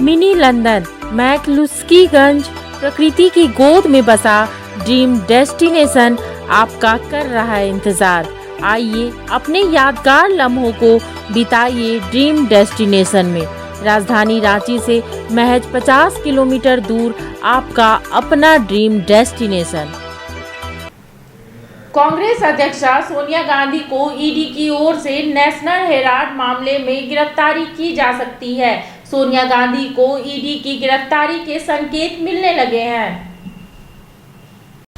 Mini London McCluskieganj प्रकृति की गोद में बसा ड्रीम डेस्टिनेशन आपका कर रहा है इंतजार। आइए अपने यादगार लम्हों को बिताइए ड्रीम डेस्टिनेशन में। राजधानी रांची से महज 50 किलोमीटर दूर आपका अपना ड्रीम डेस्टिनेशन। कांग्रेस अध्यक्षा सोनिया गांधी को ईडी की ओर से नेशनल हेराल्ड मामले में गिरफ्तारी की जा सकती है। सोनिया गांधी को ईडी की गिरफ्तारी के संकेत मिलने लगे हैं।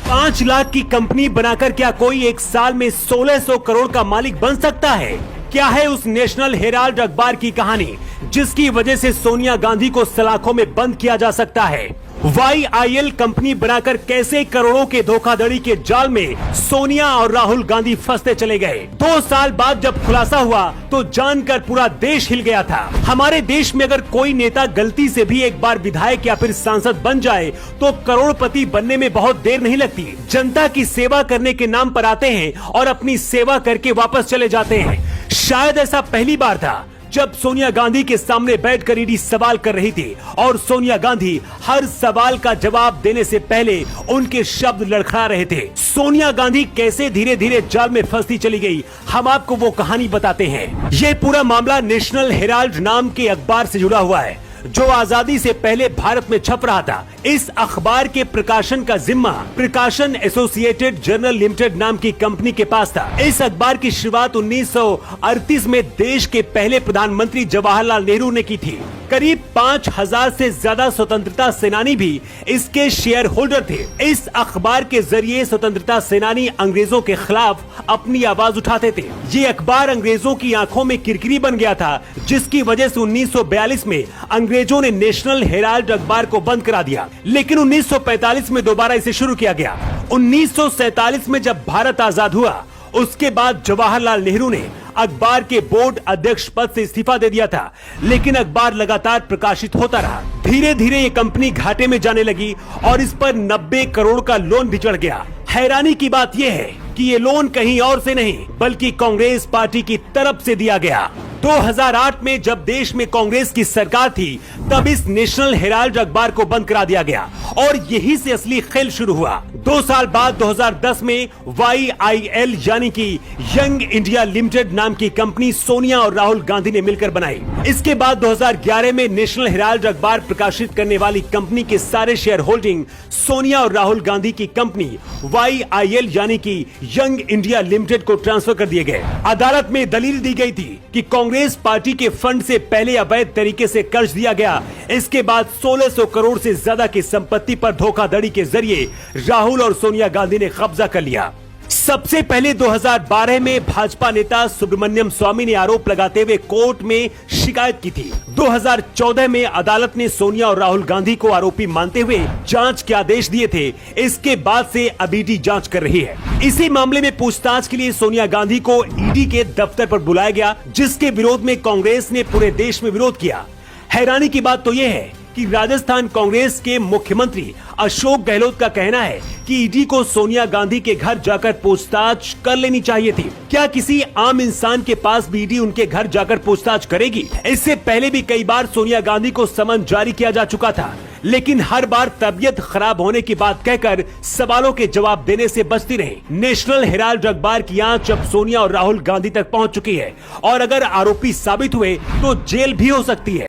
5 लाख की कंपनी बनाकर क्या कोई एक साल में 1600 करोड़ का मालिक बन सकता है? क्या है उस नेशनल हेराल्ड अखबार की कहानी जिसकी वजह से सोनिया गांधी को सलाखों में बंद किया जा सकता है? YIL कंपनी बनाकर कैसे करोड़ों के धोखाधड़ी के जाल में सोनिया और राहुल गांधी फंसते चले गए? 2 साल बाद जब खुलासा हुआ तो जानकर पूरा देश हिल गया था। हमारे देश में अगर कोई नेता गलती से भी एक बार विधायक या फिर सांसद बन जाए तो करोड़पति बनने में बहुत देर नहीं लगती। जनता की सेवा करने के नाम पर आते हैं और अपनी सेवा करके वापस चले जाते हैं। शायद ऐसा पहली बार था जब सोनिया गांधी के सामने बैठकर ईडी सवाल कर रही थी और सोनिया गांधी हर सवाल का जवाब देने से पहले उनके शब्द लड़खड़ा रहे थे। सोनिया गांधी कैसे धीरे धीरे जाल में फंसती चली गई, हम आपको वो कहानी बताते हैं। ये पूरा मामला नेशनल हेराल्ड नाम के अखबार से जुड़ा हुआ है जो आजादी से पहले भारत में छप रहा था। इस अखबार के प्रकाशन का जिम्मा प्रकाशन एसोसिएटेड जर्नल लिमिटेड नाम की कंपनी के पास था। इस अखबार की शुरुआत 1938 में देश के पहले प्रधानमंत्री जवाहरलाल नेहरू ने की थी। करीब 5000 से ज्यादा स्वतंत्रता सेनानी भी इसके शेयर होल्डर थे। इस अखबार के जरिए स्वतंत्रता सेनानी अंग्रेजों के खिलाफ अपनी आवाज उठाते थे। ये अखबार अंग्रेजों की आंखों में किरकिरी बन गया था, जिसकी वजह से 1942 में अंग्रेजों ने नेशनल हेराल्ड अखबार को बंद करा दिया। लेकिन 1945 में दोबारा इसे शुरू किया गया। 1947 में जब भारत आजाद हुआ उसके बाद जवाहरलाल नेहरू ने अखबार के बोर्ड अध्यक्ष पद से इस्तीफा दे दिया था, लेकिन अखबार लगातार प्रकाशित होता रहा। धीरे धीरे ये कंपनी घाटे में जाने लगी और इस पर 90 करोड़ का लोन भी चढ़ गया। हैरानी की बात यह है कि ये लोन कहीं और से नहीं बल्कि कांग्रेस पार्टी की तरफ से दिया गया। 2008 में जब देश में कांग्रेस की सरकार थी तब इस नेशनल हेराल्ड अखबार को बंद करा दिया गया और यही से असली खेल शुरू हुआ। 2 साल बाद 2010 में YIL यानी कि यंग इंडिया लिमिटेड नाम की कंपनी सोनिया और राहुल गांधी ने मिलकर बनाई। इसके बाद 2011 में नेशनल हेराल्ड अखबार प्रकाशित करने वाली कंपनी के सारे शेयर होल्डिंग सोनिया और राहुल गांधी की कंपनी YIL यानी कि यंग इंडिया लिमिटेड को ट्रांसफर कर दिए गए। अदालत में दलील दी गई थी कि कांग्रेस पार्टी के फंड से पहले अवैध तरीके से कर्ज दिया गया। इसके बाद 1600 करोड़ से ज्यादा की संपत्ति पर धोखाधड़ी के जरिए राहुल और सोनिया गांधी ने कब्जा कर लिया। सबसे पहले 2012 में भाजपा नेता सुब्रमण्यम स्वामी ने आरोप लगाते हुए कोर्ट में शिकायत की थी। 2014 में अदालत ने सोनिया और राहुल गांधी को आरोपी मानते हुए जांच के आदेश दिए थे। इसके बाद से अब ईडी जांच कर रही है। इसी मामले में पूछताछ के लिए सोनिया गांधी को ईडी के दफ्तर पर बुलाया गया, जिसके विरोध में कांग्रेस ने पूरे देश में विरोध किया। हैरानी की बात तो यह है कि राजस्थान कांग्रेस के मुख्यमंत्री अशोक गहलोत का कहना है कि ईडी को सोनिया गांधी के घर जाकर पूछताछ कर लेनी चाहिए थी। क्या किसी आम इंसान के पास भी ईडी उनके घर जाकर पूछताछ करेगी? इससे पहले भी कई बार सोनिया गांधी को समन जारी किया जा चुका था, लेकिन हर बार तबीयत खराब होने की बात कहकर सवालों के जवाब देने से बचती रही। नेशनल हेराल्ड अखबार की आंच अब सोनिया और राहुल गांधी तक पहुंच चुकी है और अगर आरोपी साबित हुए तो जेल भी हो सकती है।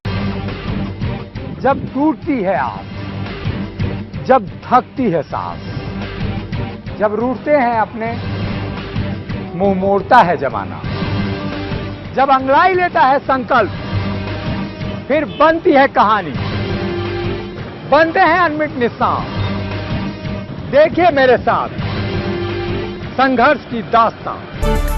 जब टूटती है आस, जब थकती है सांस, जब रूठते हैं अपने, मुंह मोड़ता है जमाना, जब अंगड़ाई लेता है संकल्प, फिर बनती है कहानी, बनते हैं अनमिट निशान। देखिए मेरे साथ संघर्ष की दास्तान।